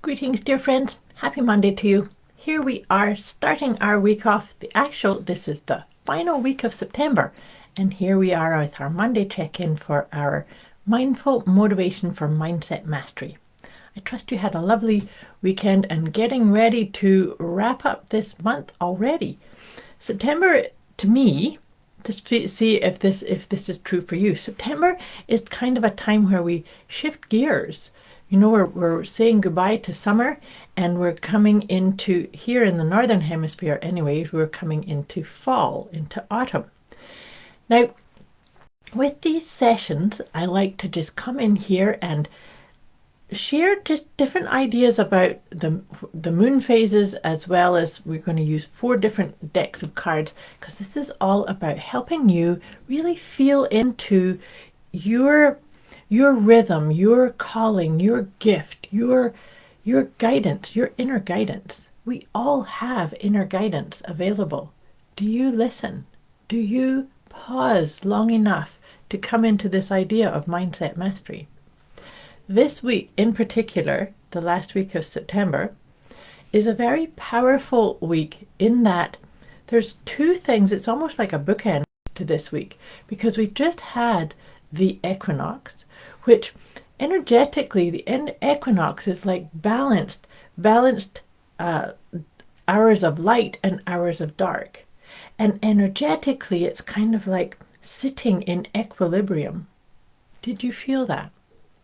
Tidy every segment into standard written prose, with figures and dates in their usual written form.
Greetings, dear friends. Happy Monday to you. Here we are starting our week off. This is the final week of September. And here we are with our Monday check-in for our mindful motivation for mindset mastery. I trust you had a lovely weekend and getting ready to wrap up this month already. September, to me, just see if this is true for you. September is kind of a time where we shift gears. You know, we're saying goodbye to summer and we're coming into, here in the Northern Hemisphere anyways, we're coming into fall, into autumn. Now, with these sessions, I like to just come in here and share just different ideas about the moon phases, as well as we're going to use 4 different decks of cards, because this is all about helping you really feel into your rhythm, your calling, your gift, your guidance, your inner guidance. We all have inner guidance available. Do you listen? Do you pause long enough to come into this idea of mindset mastery? This week in particular, the last week of September, is a very powerful week in that there's 2 things. It's almost like a bookend to this week, because we just had the equinox, which energetically, the equinox is like balanced hours of light and hours of dark. And energetically, it's kind of like sitting in equilibrium. Did you feel that?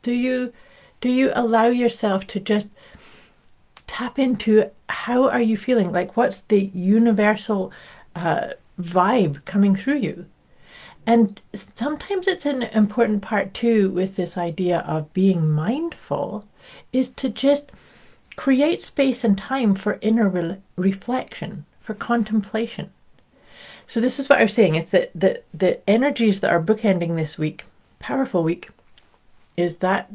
Do you allow yourself to just tap into how are you feeling? Like, what's the universal vibe coming through you? And sometimes it's an important part too with this idea of being mindful, is to just create space and time for inner reflection, for contemplation. So this is what I was saying. It's that the energies that are bookending this week, powerful week, is that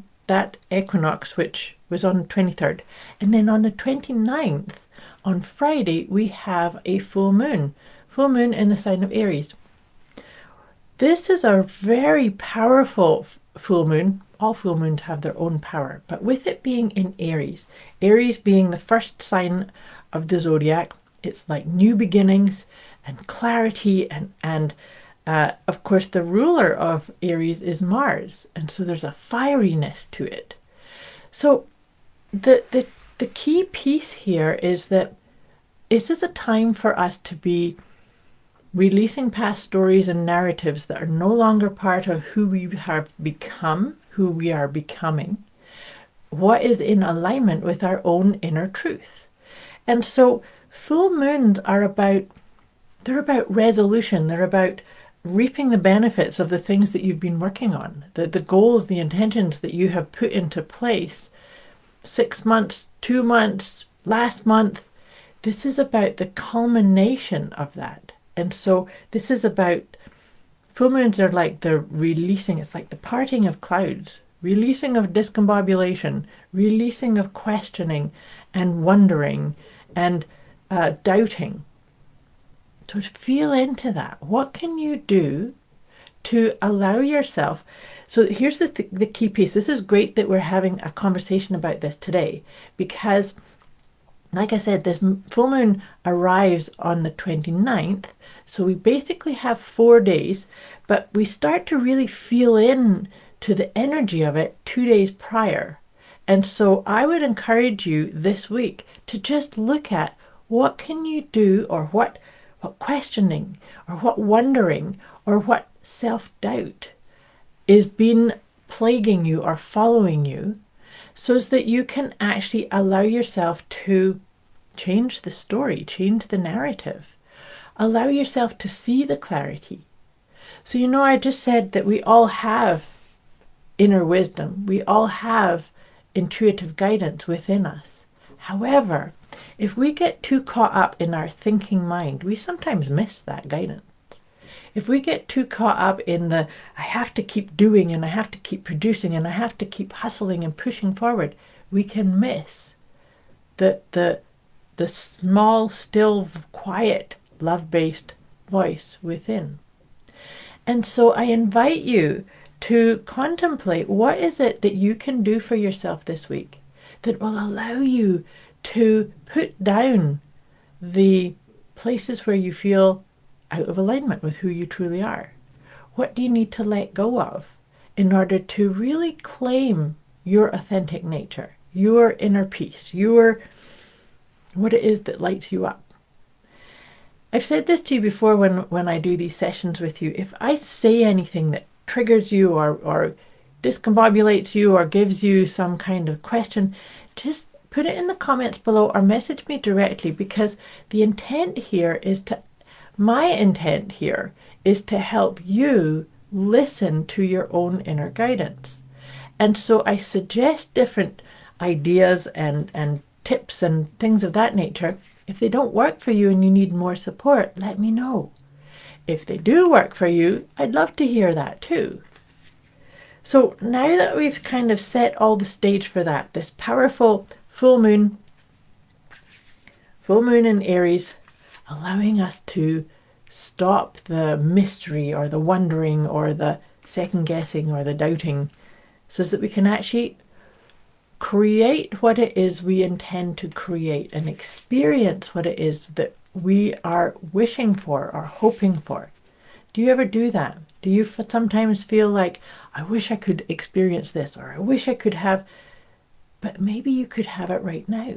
equinox, which was on the 23rd. And then on the 29th, on Friday, we have a full moon in the sign of Aries. This is a very powerful full moon. All full moons have their own power, but with it being in Aries being the first sign of the zodiac, it's like new beginnings and clarity, and of course the ruler of Aries is Mars, and so there's a fieriness to it. So the key piece here is that this is a time for us to be releasing past stories and narratives that are no longer part of who we have become, who we are becoming, what is in alignment with our own inner truth. And so full moons are about resolution. They're about reaping the benefits of the things that you've been working on, the goals, the intentions that you have put into place 6 months, 2 months, last month. This is about the culmination of that. And so this is about, full moons are like the releasing, it's like the parting of clouds, releasing of discombobulation, releasing of questioning and wondering and doubting. So feel into that. What can you do to allow yourself? So here's the key piece. This is great that we're having a conversation about this today, because like I said, this full moon arrives on the 29th, so we basically have 4 days, but we start to really feel in to the energy of it 2 days prior. And so I would encourage you this week to just look at what can you do, or what questioning, or what wondering, or what self-doubt is been plaguing you or following you, so that you can actually allow yourself to change the story, change the narrative, allow yourself to see the clarity. So, you know, I just said that we all have inner wisdom. We all have intuitive guidance within us. However, if we get too caught up in our thinking mind, we sometimes miss that guidance. If we get too caught up in the, I have to keep doing, and I have to keep producing, and I have to keep hustling and pushing forward, we can miss the small, still, quiet, love-based voice within. And so I invite you to contemplate, what is it that you can do for yourself this week that will allow you to put down the places where you feel out of alignment with who you truly are. What do you need to let go of in order to really claim your authentic nature, your inner peace, what it is that lights you up? I've said this to you before when I do these sessions with you. If I say anything that triggers you or discombobulates you or gives you some kind of question, just put it in the comments below or message me directly, because my intent here is to help you listen to your own inner guidance. And so I suggest different ideas and tips and things of that nature. If they don't work for you and you need more support, let me know. If they do work for you, I'd love to hear that too. So now that we've kind of set all the stage for that, this powerful full moon in Aries, allowing us to stop the mystery or the wondering or the second guessing or the doubting, so that we can actually create what it is we intend to create and experience what it is that we are wishing for or hoping for. Do you ever do that? Do you sometimes feel like, I wish I could experience this, or I wish I could have, but maybe you could have it right now.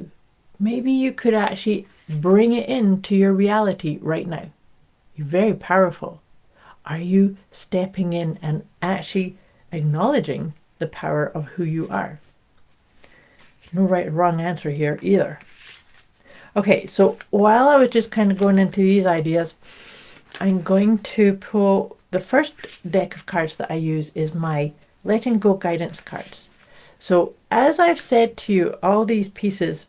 Maybe you could actually bring it into your reality right now. You're very powerful. Are you stepping in and actually acknowledging the power of who you are? No right or wrong answer here either. Okay, so while I was just kind of going into these ideas, I'm going to pull the first deck of cards that I use is my letting go guidance cards. So as I've said to you, all these pieces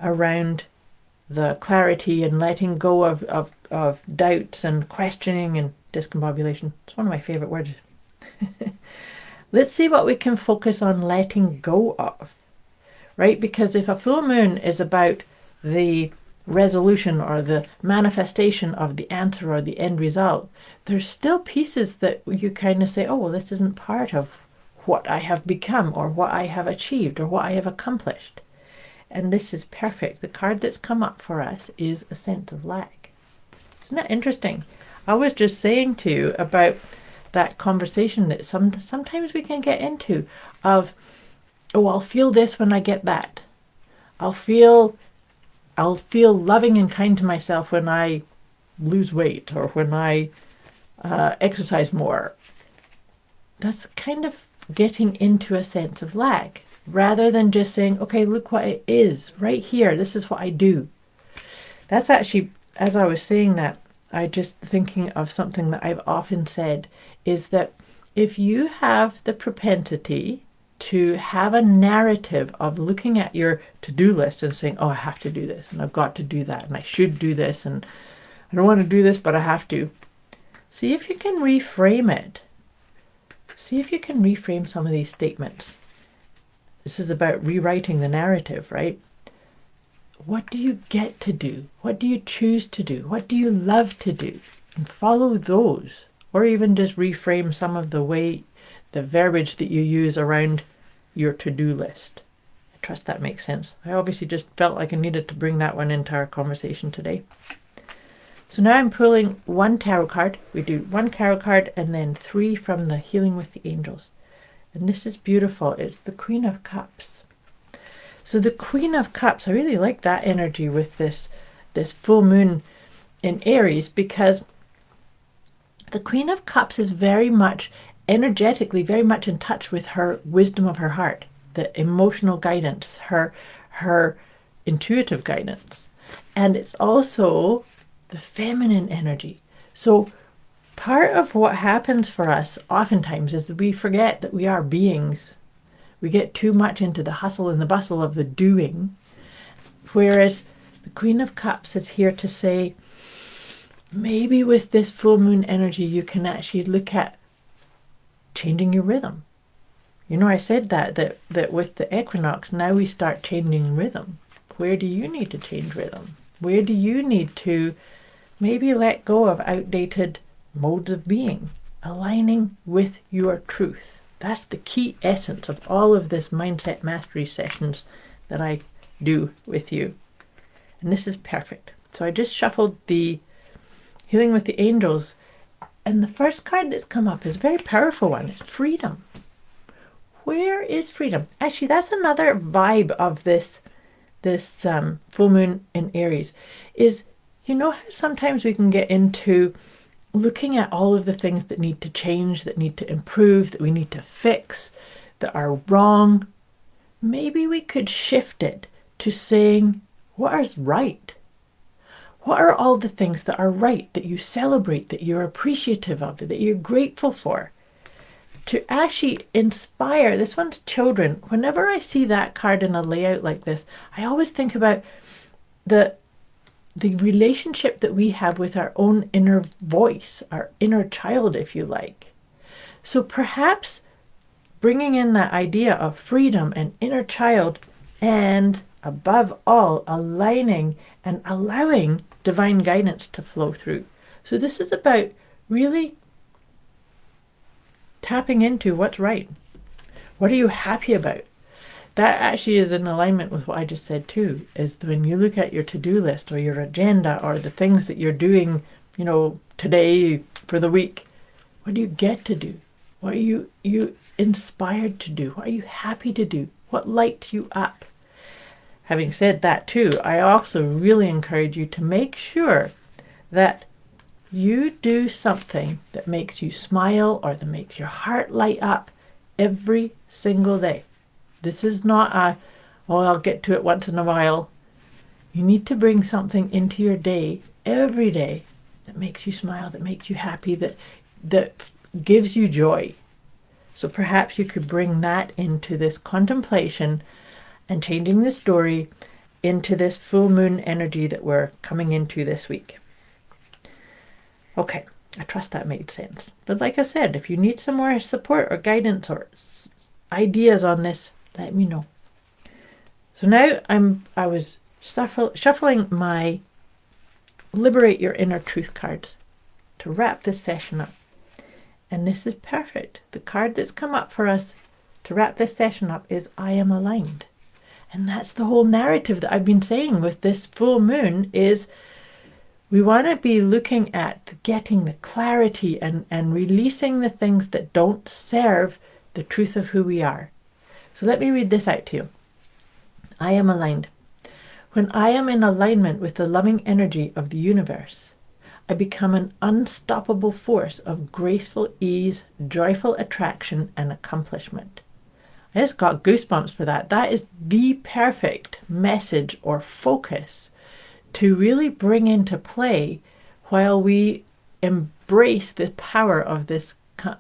around the clarity and letting go of doubts and questioning and discombobulation, it's one of my favorite words. Let's see what we can focus on letting go of. Right? Because if a full moon is about the resolution or the manifestation of the answer or the end result, there's still pieces that you kind of say, oh, well, this isn't part of what I have become or what I have achieved or what I have accomplished. And this is perfect. The card that's come up for us is a sense of lack. Isn't that interesting? I was just saying to you about that conversation that sometimes we can get into of, oh, I'll feel this when I get that. I'll feel loving and kind to myself when I lose weight or when I exercise more. That's kind of getting into a sense of lack, rather than just saying, okay, look what it is right here. This is what I do. That's actually, as I was saying that, I just thinking of something that I've often said, is that if you have the propensity to have a narrative of looking at your to-do list and saying, oh, I have to do this and I've got to do that and I should do this and I don't want to do this, but I have to. See if you can reframe it. See if you can reframe some of these statements. This is about rewriting the narrative, right? What do you get to do? What do you choose to do? What do you love to do? And follow those. Or even just reframe some of the verbiage that you use around your to-do list. I trust that makes sense. I obviously just felt like I needed to bring that one into our conversation today. So now I'm pulling one tarot card. We do one tarot card and then 3 from the Healing with the Angels. And this is beautiful. It's the Queen of Cups. So the Queen of Cups, I really like that energy with this full moon in Aries, because the Queen of Cups is very much energetically very much in touch with her wisdom of her heart, the emotional guidance, her intuitive guidance. And it's also the feminine energy. So part of what happens for us oftentimes is that we forget that we are beings. We get too much into the hustle and the bustle of the doing, whereas the Queen of Cups is here to say, maybe with this full moon energy you can actually look at changing your rhythm. You know, I said that with the equinox, now we start changing rhythm. Where do you need to change rhythm? Where do you need to maybe let go of outdated modes of being, aligning with your truth? That's the key essence of all of this mindset mastery sessions that I do with you. And this is perfect. So I just shuffled the Healing with the Angels, and the first card that's come up is a very powerful one. It's freedom. Where is freedom? Actually, that's another vibe of this full moon in Aries. Is, you know how sometimes we can get into looking at all of the things that need to change, that need to improve, that we need to fix, that are wrong. Maybe we could shift it to saying, what is right? What are all the things that are right, that you celebrate, that you're appreciative of, that you're grateful for? To actually inspire, this one's children. Whenever I see that card in a layout like this, I always think about the relationship that we have with our own inner voice, our inner child, if you like. So perhaps bringing in that idea of freedom and inner child, and above all, aligning and allowing divine guidance to flow through. So this is about really tapping into what's right. What are you happy about? That actually is in alignment with what I just said too, is when you look at your to-do list or your agenda or the things that you're doing, you know, today for the week, what do you get to do? What are you inspired to do? What are you happy to do? What lights you up? Having said that too, I also really encourage you to make sure that you do something that makes you smile or that makes your heart light up every single day. This is not I'll get to it once in a while. You need to bring something into your day every day that makes you smile, that makes you happy, that gives you joy. So perhaps you could bring that into this contemplation and changing the story into this full moon energy that we're coming into this week. Okay, I trust that made sense. But like I said, if you need some more support or guidance or ideas on this, let me know. So now I was shuffling my Liberate Your Inner Truth cards to wrap this session up. And this is perfect. The card that's come up for us to wrap this session up is I Am Aligned. And that's the whole narrative that I've been saying with this full moon, is we want to be looking at getting the clarity and releasing the things that don't serve the truth of who we are. So let me read this out to you. I am aligned. When I am in alignment with the loving energy of the universe, I become an unstoppable force of graceful ease, joyful attraction, and accomplishment. I just got goosebumps for that. That is the perfect message or focus to really bring into play while we embrace the power of this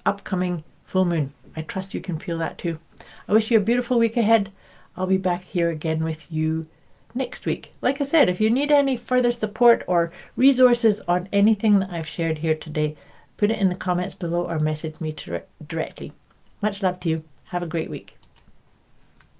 upcoming full moon. I trust you can feel that too. I wish you a beautiful week ahead. I'll be back here again with you next week. Like I said, if you need any further support or resources on anything that I've shared here today, put it in the comments below or message me directly. Much love to you. Have a great week.